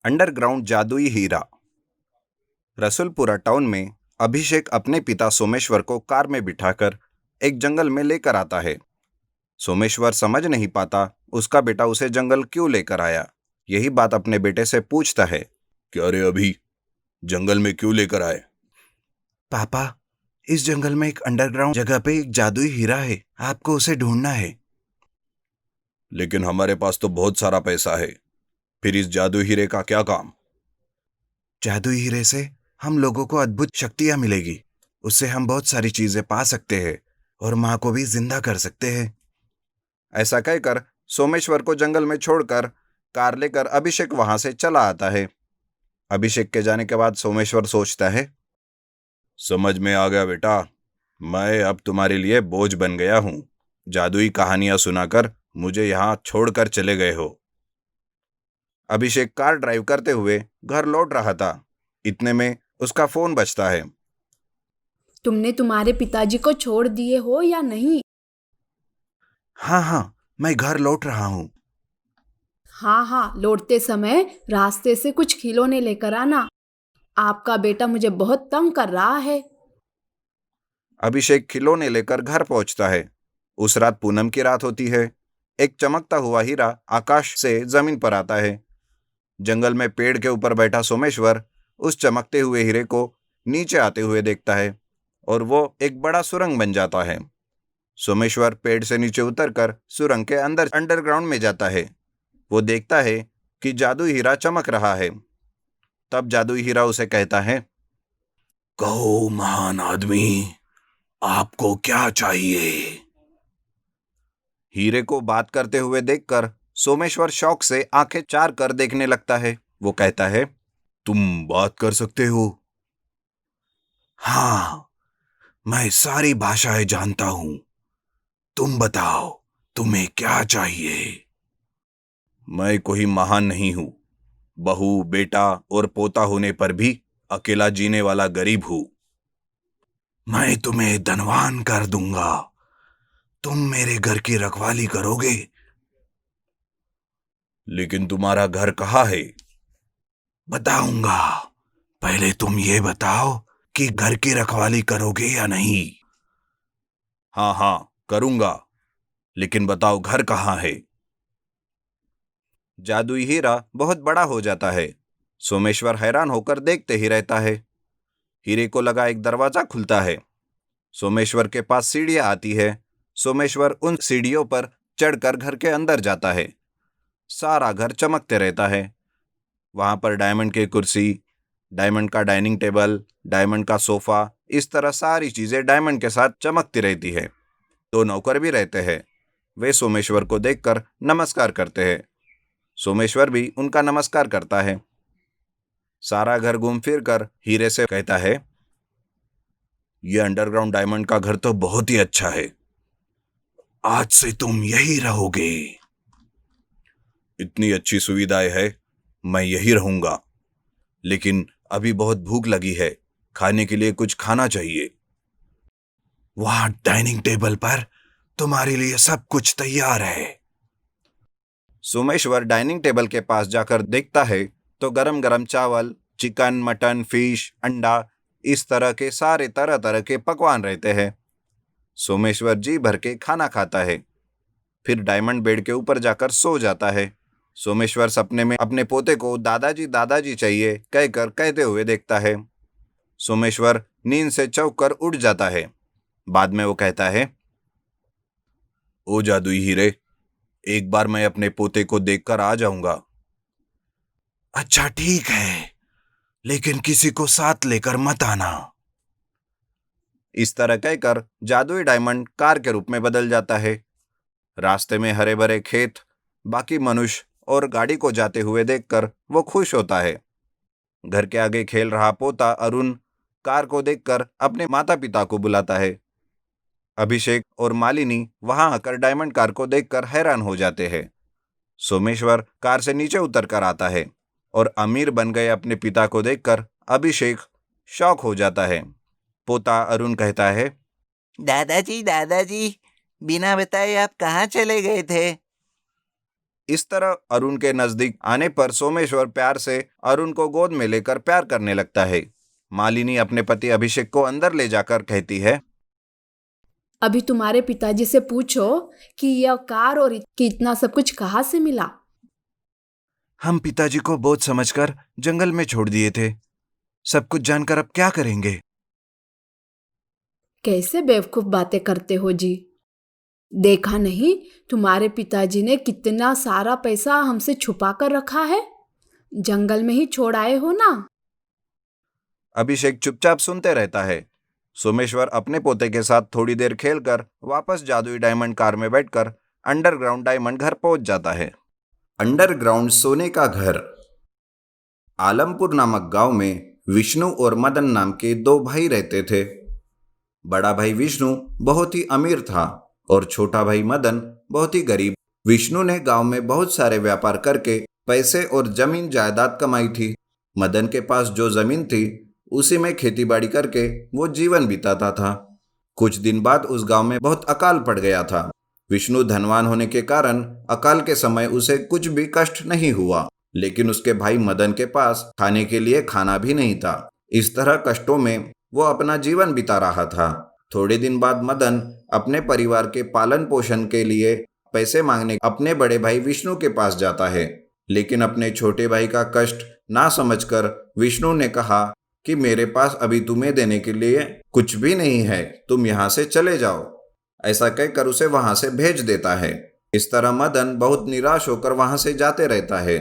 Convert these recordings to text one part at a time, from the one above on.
Underground जादुई हीरा। रसुलपुरा town में अभिषेक अपने पिता सोमेश्वर को कार में बिठाकर एक जंगल में लेकर आता है। सोमेश्वर समझ नहीं पाता उसका बेटा उसे जंगल क्यों लेकर आया। यही बात अपने बेटे से पूछता है। क्या रे अभी, जंगल में क्यों लेकर आए? पापा, इस जंगल में एक अंडरग्राउंड जगह पे एक जादुई हीरा है, आपको उसे ढूंढना है। लेकिन हमारे पास तो बहुत सारा पैसा है, फिर इस जादुई हीरे का क्या काम? जादुई हीरे से हम लोगों को अद्भुत शक्तियां मिलेगी। उससे हम बहुत सारी चीजें पा सकते हैं और माँ को भी जिंदा कर सकते हैं। ऐसा कहकर सोमेश्वर को जंगल में छोड़कर कार लेकर अभिषेक वहां से चला आता है। अभिषेक के जाने के बाद सोमेश्वर सोचता है, समझ में आ गया बेटा, मैं अब तुम्हारे लिए बोझ बन गया हूं। जादुई कहानियां सुनाकर मुझे यहाँ छोड़कर चले गए हो। अभिषेक कार ड्राइव करते हुए घर लौट रहा था। इतने में उसका फोन बजता है। तुमने तुम्हारे पिताजी को छोड़ दिए हो या नहीं? हाँ हाँ, मैं घर लौट रहा हूँ। हाँ हाँ, लौटते समय रास्ते से कुछ खिलौने लेकर आना। आपका बेटा मुझे बहुत तंग कर रहा है। अभिषेक खिलौने लेकर घर पहुंचता है। उस रात पूनम की रात होती है। एक चमकता हुआ हीरा आकाश से जमीन पर आता है। जंगल में पेड़ के ऊपर बैठा सोमेश्वर उस चमकते हुए हीरे को नीचे आते हुए देखता है और वो एक बड़ा सुरंग बन जाता है। सोमेश्वर पेड़ से नीचे उतरकर सुरंग के अंदर अंडरग्राउंड में जाता है। वो देखता है कि जादुई हीरा चमक रहा है। तब जादुई हीरा उसे कहता है, कहो महान आदमी, आपको क्या चाहिए? हीरे को बात करते हुए देखकर सोमेश्वर शौक से आंखें चार कर देखने लगता है। वो कहता है, तुम बात कर सकते हो? हाँ, मैं सारी भाषाएं जानता हूं। तुम बताओ, तुम्हें क्या चाहिए? मैं कोई महान नहीं हूं। बहू, बेटा और पोता होने पर भी अकेला जीने वाला गरीब हूं। मैं तुम्हें धनवान कर दूंगा। तुम मेरे घर की रखवाली करोगे? लेकिन तुम्हारा घर कहाँ है? बताऊंगा। पहले तुम ये बताओ कि घर की रखवाली करोगे या नहीं? हाँ हाँ, करूंगा, लेकिन बताओ घर कहाँ है? जादुई हीरा बहुत बड़ा हो जाता है। सोमेश्वर हैरान होकर देखते ही रहता है। हीरे को लगा एक दरवाजा खुलता है। सोमेश्वर के पास सीढ़ियां आती है। सोमेश्वर उन सीढ़ियों पर चढ़कर घर के अंदर जाता है। सारा घर चमकते रहता है। वहां पर डायमंड की कुर्सी, डायमंड का डाइनिंग टेबल, डायमंड का सोफा, इस तरह सारी चीजें डायमंड के साथ चमकती रहती है। दो नौकर भी रहते हैं। वे सोमेश्वर को देखकर नमस्कार करते हैं। सोमेश्वर भी उनका नमस्कार करता है। सारा घर घूम फिर कर हीरे से कहता है, यह अंडरग्राउंड डायमंड का घर तो बहुत ही अच्छा है। आज से तुम यही रहोगे। इतनी अच्छी सुविधाएं है, मैं यही रहूंगा। लेकिन अभी बहुत भूख लगी है, खाने के लिए कुछ खाना चाहिए। वहां डाइनिंग टेबल पर तुम्हारे लिए सब कुछ तैयार है। सोमेश्वर डाइनिंग टेबल के पास जाकर देखता है तो गरम गरम चावल, चिकन, मटन, फिश, अंडा, इस तरह के सारे तरह तरह के पकवान रहते हैं। सोमेश्वर जी भर के खाना खाता है। फिर डायमंड बेड के ऊपर जाकर सो जाता है। सोमेश्वर सपने में अपने पोते को दादाजी दादाजी चाहिए कहकर कहते हुए देखता है। सोमेश्वर नींद से चौंक कर उठ जाता है। बाद में वो कहता है, ओ जादुई हीरे, एक बार मैं अपने पोते को देखकर आ जाऊंगा। अच्छा ठीक है, लेकिन किसी को साथ लेकर मत आना। इस तरह कहकर जादुई डायमंड कार के रूप में बदल जाता है। रास्ते में हरे भरे खेत, बाकी मनुष्य और गाड़ी को जाते हुए देखकर वो खुश होता है। घर के आगे खेल रहा पोता अरुण कार को देखकर अपने माता पिता को बुलाता है। अभिषेक और मालिनी वहां आकर डायमंड कार को देखकर हैरान हो जाते हैं। सोमेश्वर कार से नीचे उतर कर आता है और अमीर बन गए अपने पिता को देखकर अभिषेक शॉक हो जाता है। पोता अरुण कहता है, दादाजी दादाजी, बिना बताए आप कहाँ चले गए थे? इस तरह अरुण के नजदीक आने पर सोमेश्वर प्यार से अरुण को गोद में लेकर प्यार करने लगता है। मालिनी अपने पति अभिषेक को अंदर ले जाकर कहती है, अभी तुम्हारे पिताजी से पूछो कि यह कार और कि इतना सब कुछ कहाँ से मिला। हम पिताजी को बोझ समझकर जंगल में छोड़ दिए थे। सब कुछ जानकर अब क्या करेंगे? कैसे बेवकूफ बातें करते हो जी। देखा नहीं तुम्हारे पिताजी ने कितना सारा पैसा हमसे छुपा कर रखा है। जंगल में ही छोड़ आए हो ना। अभिषेक चुपचाप सुनते रहता है। सोमेश्वर अपने पोते के साथ थोड़ी देर खेलकर वापस जादुई डायमंड कार में बैठकर अंडरग्राउंड डायमंड घर पहुंच जाता है। अंडरग्राउंड सोने का घर। आलमपुर नामक गांव में विष्णु और मदन नाम के दो भाई रहते थे। बड़ा भाई विष्णु बहुत ही अमीर था और छोटा भाई मदन बहुत ही गरीब। विष्णु ने गांव में बहुत सारे व्यापार करके पैसे और जमीन जायदाद कमाई थी। मदन के पास जो जमीन थी उसी में खेतीबाड़ी करके वो जीवन बिताता था। कुछ दिन बाद उस गांव में बहुत अकाल पड़ गया था। विष्णु धनवान होने के कारण अकाल के समय उसे कुछ भी कष्ट नहीं हुआ, लेकिन उसके भाई मदन के पास खाने के लिए खाना भी नहीं था। इस तरह कष्टों में वो अपना जीवन बिता रहा था। थोड़े दिन बाद मदन अपने परिवार के पालन पोषण के लिए पैसे मांगने अपने बड़े भाई विष्णु के पास जाता है, लेकिन अपने छोटे भाई का कष्ट ना समझकर विष्णु ने कहा कि मेरे पास अभी तुम्हें देने के लिए कुछ भी नहीं है, तुम यहाँ से चले जाओ। ऐसा कहकर उसे वहां से भेज देता है। इस तरह मदन बहुत निराश होकर वहां से जाते रहता है।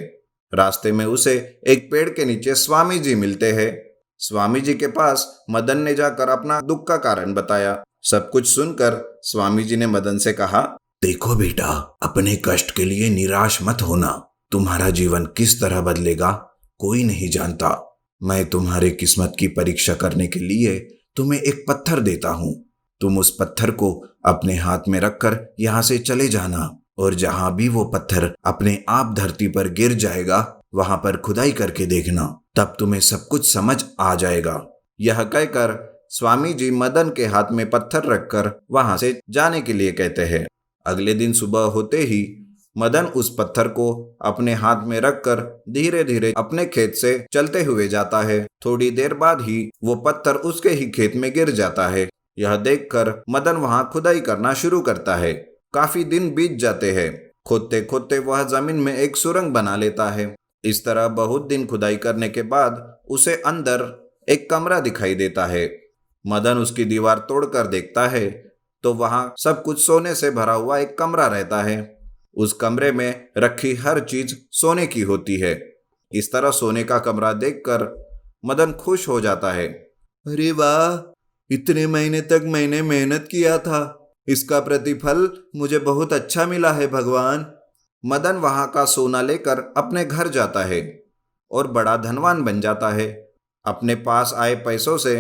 रास्ते में उसे एक पेड़ के नीचे स्वामी जी मिलते हैं। स्वामी जी के पास मदन ने जाकर अपना दुख का कारण बताया। सब कुछ सुनकर स्वामी जी ने मदन से कहा, देखो बेटा, अपने कष्ट के लिए निराश मत होना। तुम्हारा जीवन किस तरह बदलेगा कोई नहीं जानता। मैं तुम्हारे किस्मत की परीक्षा करने के लिए तुम्हें एक पत्थर देता हूँ। तुम उस पत्थर को अपने हाथ में रखकर यहाँ से चले जाना, और जहाँ भी वो पत्थर अपने आप धरती पर गिर जाएगा वहां पर खुदाई करके देखना, तब तुम्हें सब कुछ समझ आ जाएगा। यह कहकर स्वामी जी मदन के हाथ में पत्थर रखकर वहां से जाने के लिए कहते हैं। अगले दिन सुबह होते ही मदन उस पत्थर को अपने हाथ में रखकर धीरे धीरे अपने खेत से चलते हुए जाता है। थोड़ी देर बाद ही वो पत्थर उसके ही खेत में गिर जाता है। यह देखकर मदन वहां खुदाई करना शुरू करता है। काफी दिन बीत जाते हैं। खोदते खोदते वह जमीन में एक सुरंग बना लेता है। इस तरह बहुत दिन खुदाई करने के बाद उसे अंदर एक कमरा दिखाई देता है। मदन उसकी दीवार तोड़कर देखता है तो वहां सब कुछ सोने से भरा हुआ एक कमरा रहता है। उस कमरे में रखी हर चीज सोने की होती है। इस तरह सोने का कमरा देखकर मदन खुश हो जाता है। अरे वाह, इतने महीने तक मैंने मेहनत किया था, इसका प्रतिफल मुझे बहुत अच्छा मिला है भगवान। मदन वहां का सोना लेकर अपने घर जाता है और बड़ा धनवान बन जाता है। अपने पास आए पैसों से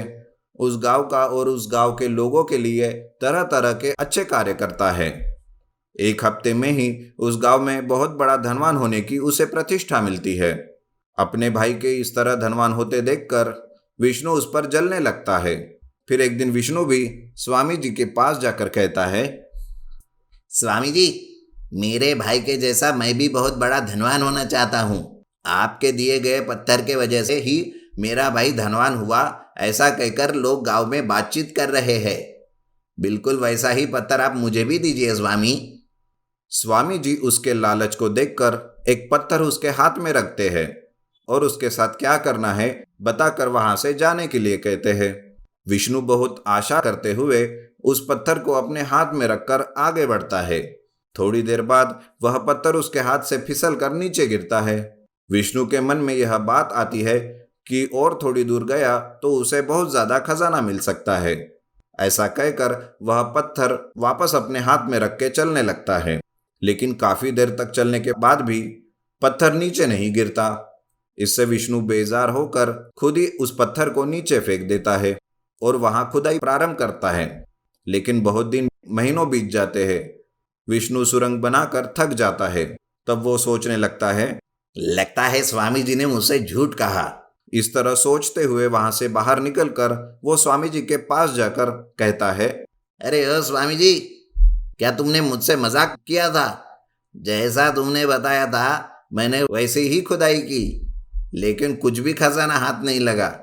उस गांव का और उस गांव के लोगों के लिए तरह तरह के अच्छे कार्य करता है। एक हफ्ते में ही उस गांव में बहुत बड़ा धनवान होने की उसे प्रतिष्ठा मिलती है। अपने भाई के इस तरह धनवान होते देखकर विष्णु उस पर जलने लगता है। फिर एक दिन विष्णु भी स्वामी जी के पास जाकर कहता है, स्वामी जी, मेरे भाई के जैसा मैं भी बहुत बड़ा धनवान होना चाहता हूँ। आपके दिए गए पत्थर के वजह से ही मेरा भाई धनवान हुआ, ऐसा कहकर लोग गांव में बातचीत कर रहे हैं। बिल्कुल वैसा ही पत्थर आप मुझे भी दीजिए स्वामी। स्वामी जी उसके लालच को देखकर एक पत्थर उसके हाथ में रखते हैं और उसके साथ क्या करना है बताकर वहां से जाने के लिए कहते हैं। विष्णु बहुत आशा करते हुए उस पत्थर को अपने हाथ में रखकर आगे बढ़ता है। थोड़ी देर बाद वह पत्थर उसके हाथ से फिसल कर नीचे गिरता है। विष्णु के मन में यह बात आती है कि और थोड़ी दूर गया तो उसे बहुत ज्यादा खजाना मिल सकता है। ऐसा कहकर वह पत्थर वापस अपने हाथ में रख के चलने लगता है, लेकिन काफी देर तक चलने के बाद भी पत्थर नीचे नहीं गिरता। इससे विष्णु बेजार होकर खुद ही उस पत्थर को नीचे फेंक देता है और वहां खुदाई प्रारंभ करता है। लेकिन बहुत दिन महीनों बीत जाते हैं। विष्णु सुरंग बनाकर थक जाता है। तब वो सोचने लगता है स्वामी जी ने मुझसे झूठ कहा। इस तरह सोचते हुए वहां से बाहर निकलकर वो स्वामी जी के पास जाकर कहता है, अरे ओ स्वामी जी, क्या तुमने मुझसे मजाक किया था? जैसा तुमने बताया था मैंने वैसे ही खुदाई की, लेकिन कुछ भी खजाना हाथ नहीं लगा।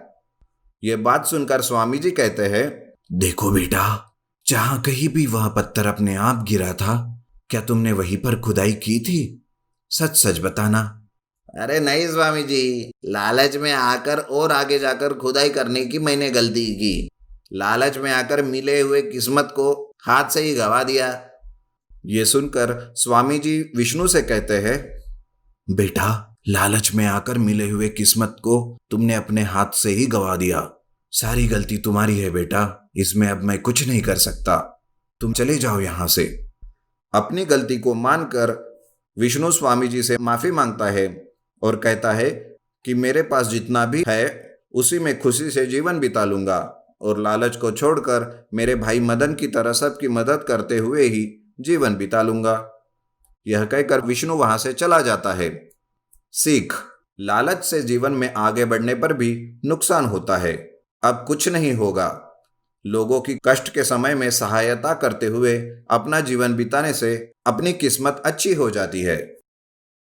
ये बात सुनकर स्वामी जी कहते हैं, देखो बेटा, जहां कहीं भी वह पत्थर अपने आप गिरा था, क्या तुमने वहीं पर खुदाई की थी? सच सच बताना। अरे नहीं स्वामी जी, लालच में आकर और आगे जाकर खुदाई करने की मैंने गलती की। लालच में आकर मिले हुए किस्मत को हाथ से ही गवा दिया। ये सुनकर स्वामी जी विष्णु से कहते हैं, बेटा, लालच में आकर मिले हुए किस्मत को तुमने अपने हाथ से ही गवा दिया। सारी गलती तुम्हारी है बेटा, इसमें अब मैं कुछ नहीं कर सकता। तुम चले जाओ यहां से। अपनी गलती को मानकर विष्णु स्वामी जी से माफी मांगता है और कहता है कि मेरे पास जितना भी है उसी में खुशी से जीवन बिता लूंगा और लालच को छोड़कर मेरे भाई मदन की तरह सबकी मदद करते हुए ही जीवन बिता लूंगा। यह कहकर विष्णु वहां से चला जाता है। सीख: लालच से जीवन में आगे बढ़ने पर भी नुकसान होता है। अब कुछ नहीं होगा। लोगों की कष्ट के समय में सहायता करते हुए अपना जीवन बिताने से अपनी किस्मत अच्छी हो जाती है।